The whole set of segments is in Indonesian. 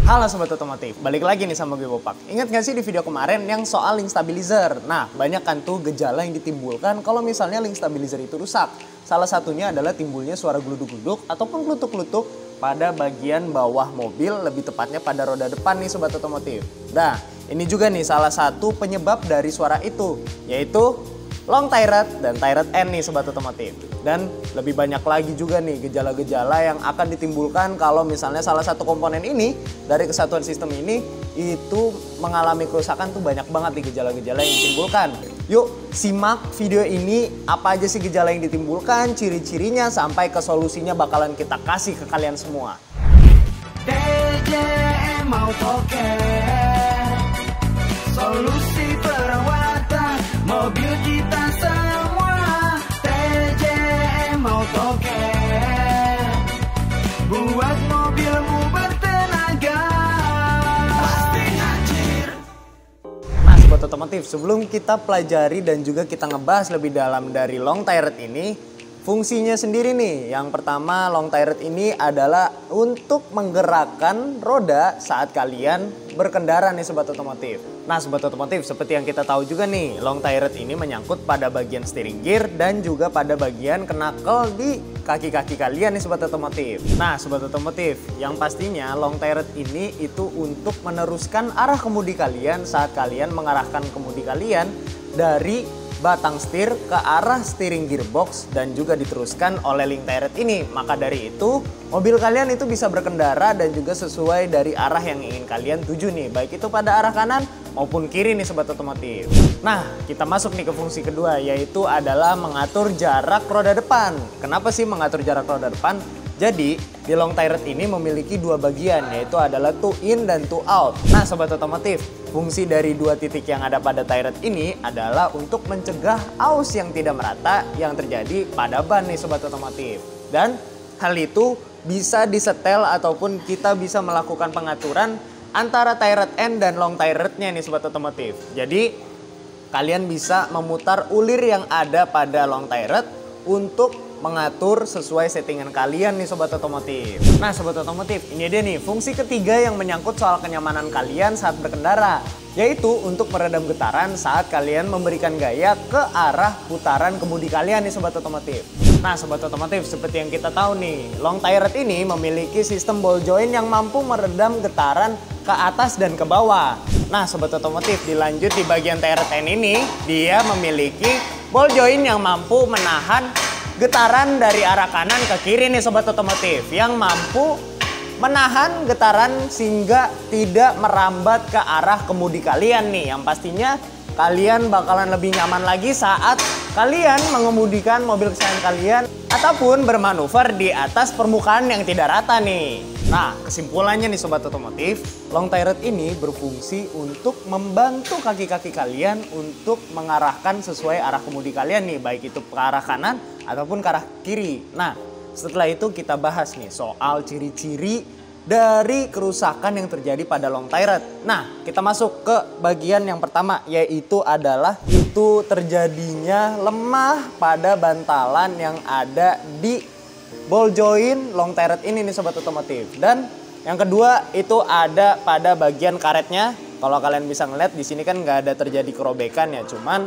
Halo Sobat Otomotif, balik lagi nih sama gue Bopak. Ingat gak sih di video kemarin yang soal link stabilizer? Nah, banyak kan tuh gejala yang ditimbulkan kalau misalnya link stabilizer itu rusak. Salah satunya adalah timbulnya suara geluduk-geluduk ataupun klutuk-klutuk pada bagian bawah mobil, lebih tepatnya pada roda depan nih Sobat Otomotif. Nah, ini juga nih salah satu penyebab dari suara itu, yaitu long tie rod dan tie rod end nih Sobat Otomotif. Dan lebih banyak lagi juga nih gejala-gejala yang akan ditimbulkan kalau misalnya salah satu komponen ini dari kesatuan sistem ini itu mengalami kerusakan. Tuh banyak banget nih gejala-gejala yang ditimbulkan. Yuk simak video ini, apa aja sih gejala yang ditimbulkan, ciri-cirinya, sampai ke solusinya bakalan kita kasih ke kalian semua. TJM Autocare, solusi perawatan mobil kita semua. TJM Autocare, buat mobilmu bertenaga. Pasti anjir. Nah Sobat Otomotif, sebelum kita pelajari dan juga kita ngebahas lebih dalam dari long tie rod ini, fungsinya sendiri nih. Yang pertama, long tie rod ini adalah untuk menggerakkan roda saat kalian berkendara nih Sobat Otomotif. Nah Sobat Otomotif, seperti yang kita tahu juga nih, long tie rod ini menyangkut pada bagian steering gear dan juga pada bagian knuckle di kaki-kaki kalian nih Sobat Otomotif. Nah Sobat Otomotif, yang pastinya long tie rod ini itu untuk meneruskan arah kemudi kalian saat kalian mengarahkan kemudi kalian dari batang setir ke arah steering gearbox dan juga diteruskan oleh link tie rod ini. Maka dari itu, mobil kalian itu bisa berkendara dan juga sesuai dari arah yang ingin kalian tuju nih, baik itu pada arah kanan maupun kiri nih Sobat Otomotif. Nah, kita masuk nih ke fungsi kedua, yaitu adalah mengatur jarak roda depan. Kenapa sih mengatur jarak roda depan? Jadi, di long tie rod ini memiliki dua bagian, yaitu adalah two in dan two out. Nah Sobat Otomotif, fungsi dari dua titik yang ada pada tie rod ini adalah untuk mencegah aus yang tidak merata yang terjadi pada ban nih Sobat Otomotif. Dan hal itu bisa disetel ataupun kita bisa melakukan pengaturan antara tie rod end dan long tie rodnya nih Sobat Otomotif. Jadi kalian bisa memutar ulir yang ada pada long tie rod untuk mengatur sesuai settingan kalian nih Sobat Otomotif. Nah Sobat Otomotif, ini dia nih fungsi ketiga yang menyangkut soal kenyamanan kalian saat berkendara, yaitu untuk meredam getaran saat kalian memberikan gaya ke arah putaran kemudi kalian nih Sobat Otomotif. Nah Sobat Otomotif, seperti yang kita tahu nih, long tie rod ini memiliki sistem ball joint yang mampu meredam getaran ke atas dan ke bawah. Nah Sobat Otomotif, dilanjut di bagian tie rod end ini, dia memiliki ball joint yang mampu menahan getaran dari arah kanan ke kiri nih Sobat Otomotif, yang mampu menahan getaran sehingga tidak merambat ke arah kemudi kalian nih, yang pastinya kalian bakalan lebih nyaman lagi saat kalian mengemudikan mobil kesayangan kalian ataupun bermanuver di atas permukaan yang tidak rata nih. Nah, kesimpulannya nih Sobat Otomotif, long tie rod ini berfungsi untuk membantu kaki-kaki kalian untuk mengarahkan sesuai arah kemudi kalian nih, baik itu ke arah kanan ataupun ke arah kiri. Nah, setelah itu kita bahas nih soal ciri-ciri dari kerusakan yang terjadi pada long tie rod. Nah, kita masuk ke bagian yang pertama, yaitu adalah itu terjadinya lemah pada bantalan yang ada di ball joint long tie rod ini nih Sobat Otomotif. Dan yang kedua itu ada pada bagian karetnya. Kalau kalian bisa ngeliat di sini kan nggak ada terjadi kerobekan ya, cuman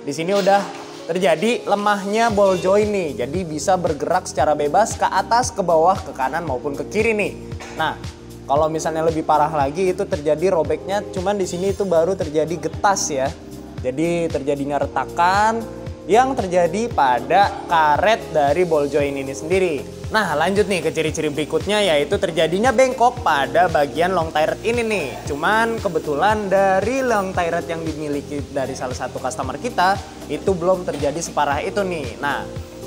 di sini udah terjadi lemahnya ball joint nih. Jadi bisa bergerak secara bebas ke atas, ke bawah, ke kanan maupun ke kiri nih. Nah, kalau misalnya lebih parah lagi itu terjadi robeknya, cuman di sini itu baru terjadi getas ya. Jadi terjadinya retakan yang terjadi pada karet dari ball joint ini sendiri. Nah lanjut nih ke ciri-ciri berikutnya, yaitu terjadinya bengkok pada bagian long tie rod ini nih. Cuman kebetulan dari long tie rod yang dimiliki dari salah satu customer kita itu belum terjadi separah itu nih. Nah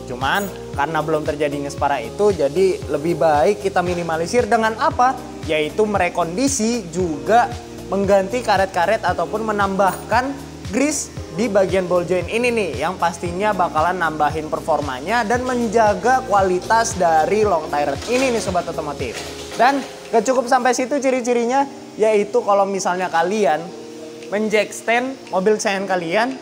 cuman karena belum terjadinya separah itu, jadi lebih baik kita minimalisir dengan apa? Yaitu merekondisi juga mengganti karet-karet ataupun menambahkan grease di bagian ball joint ini nih, yang pastinya bakalan nambahin performanya dan menjaga kualitas dari long tie rod ini nih Sobat Otomotif. Dan gak cukup sampai situ ciri-cirinya, yaitu kalau misalnya kalian menjack stand mobil kesayangan kalian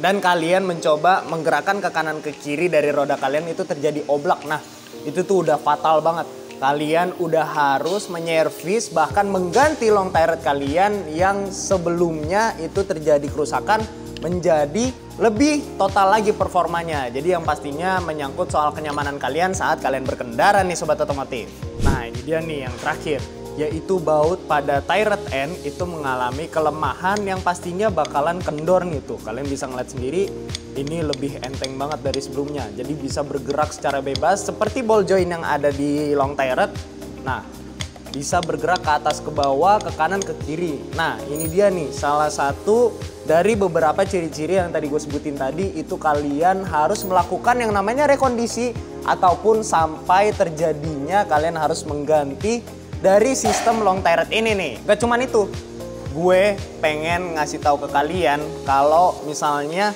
dan kalian mencoba menggerakkan ke kanan ke kiri dari roda kalian, itu terjadi oblak. Nah itu tuh udah fatal banget. kalian udah harus menyervis bahkan mengganti long tire kalian yang sebelumnya itu terjadi kerusakan menjadi lebih total lagi performanya. Jadi yang pastinya menyangkut soal kenyamanan kalian saat kalian berkendara nih sobat otomotif. Nah ini dia nih yang terakhir, yaitu baut pada tire end itu mengalami kelemahan yang pastinya bakalan kendor nih tuh. Kalian bisa ngeliat sendiri, ini lebih enteng banget dari sebelumnya. Jadi bisa bergerak secara bebas seperti ball joint yang ada di long tire. Nah, bisa bergerak ke atas ke bawah, ke kanan ke kiri. Nah, ini dia nih salah satu dari beberapa ciri-ciri yang tadi gue sebutin tadi. Itu kalian harus melakukan yang namanya rekondisi ataupun sampai terjadinya kalian harus mengganti dari sistem long tire ini nih. Gak cuman itu, gue pengen ngasih tahu ke kalian kalau misalnya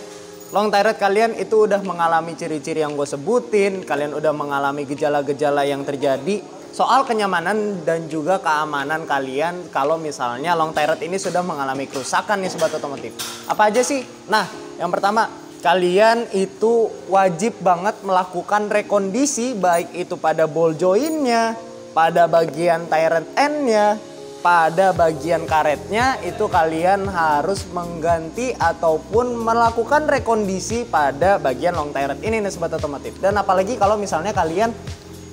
long tire kalian itu udah mengalami ciri-ciri yang gue sebutin, kalian udah mengalami gejala-gejala yang terjadi soal kenyamanan dan juga keamanan kalian kalau misalnya long tire ini sudah mengalami kerusakan nih sobat otomotif. Apa aja sih? Nah, yang pertama, kalian itu wajib banget melakukan rekondisi baik itu pada ball jointnya, pada bagian tire end-nya, pada bagian karetnya itu kalian harus mengganti ataupun melakukan rekondisi pada bagian long tire ini nih sobat otomotif. Dan apalagi kalau misalnya kalian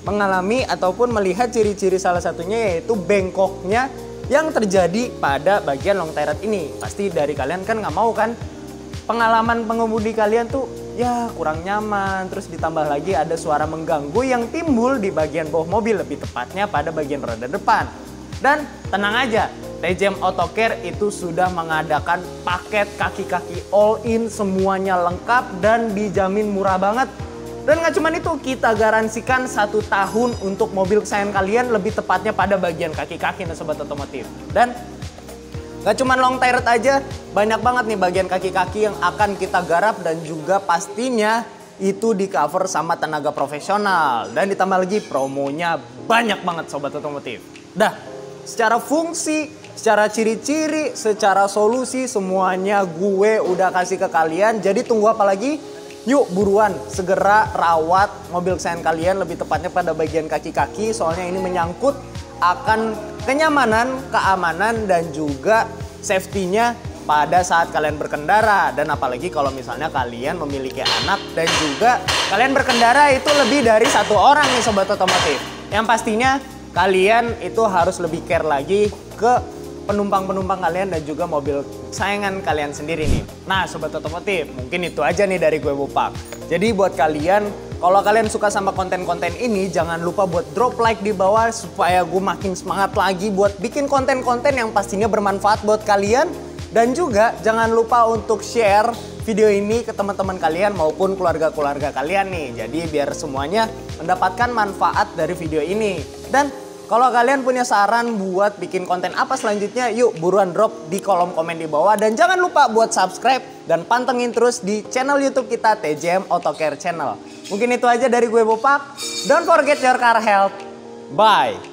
mengalami ataupun melihat ciri-ciri salah satunya yaitu bengkoknya yang terjadi pada bagian long tire ini. Pasti dari kalian kan nggak mau kan pengalaman pengemudi kalian tuh ya kurang nyaman, terus ditambah lagi ada suara mengganggu yang timbul di bagian bawah mobil, lebih tepatnya pada bagian roda depan. Dan tenang aja, TJM Auto Care itu sudah mengadakan paket kaki-kaki all in, semuanya lengkap dan dijamin murah banget. Dan nggak cuma itu, kita garansikan 1 tahun untuk mobil kesayangan kalian, lebih tepatnya pada bagian kaki-kaki nih sobat otomotif. Dan nggak cuma long tire aja, banyak banget nih bagian kaki-kaki yang akan kita garap dan juga pastinya itu di cover sama tenaga profesional. Dan ditambah lagi promonya banyak banget sobat otomotif. Dah, secara fungsi, secara ciri-ciri, secara solusi semuanya gue udah kasih ke kalian. Jadi tunggu apa lagi? Yuk buruan segera rawat mobil kesayangan kalian, lebih tepatnya pada bagian kaki-kaki. Soalnya ini menyangkut akan kenyamanan, keamanan dan juga safety-nya pada saat kalian berkendara. Dan apalagi kalau misalnya kalian memiliki anak dan juga kalian berkendara itu lebih dari 1 orang nih sobat otomotif. Yang pastinya kalian itu harus lebih care lagi ke penumpang-penumpang kalian dan juga mobil kesayangan kalian sendiri nih. Nah sobat otomotif, mungkin itu aja nih dari gue Bopak. Jadi buat kalian, kalau kalian suka sama konten-konten ini, jangan lupa buat drop like di bawah supaya gue makin semangat lagi buat bikin konten-konten yang pastinya bermanfaat buat kalian. Dan juga jangan lupa untuk share video ini ke teman-teman kalian maupun keluarga-keluarga kalian nih. Jadi biar semuanya mendapatkan manfaat dari video ini. Dan kalau kalian punya saran buat bikin konten apa selanjutnya, yuk buruan drop di kolom komen di bawah. Dan jangan lupa buat subscribe dan pantengin terus di channel YouTube kita TJM Auto Care Channel. Mungkin itu aja dari gue Bopak. Don't forget your car health. Bye.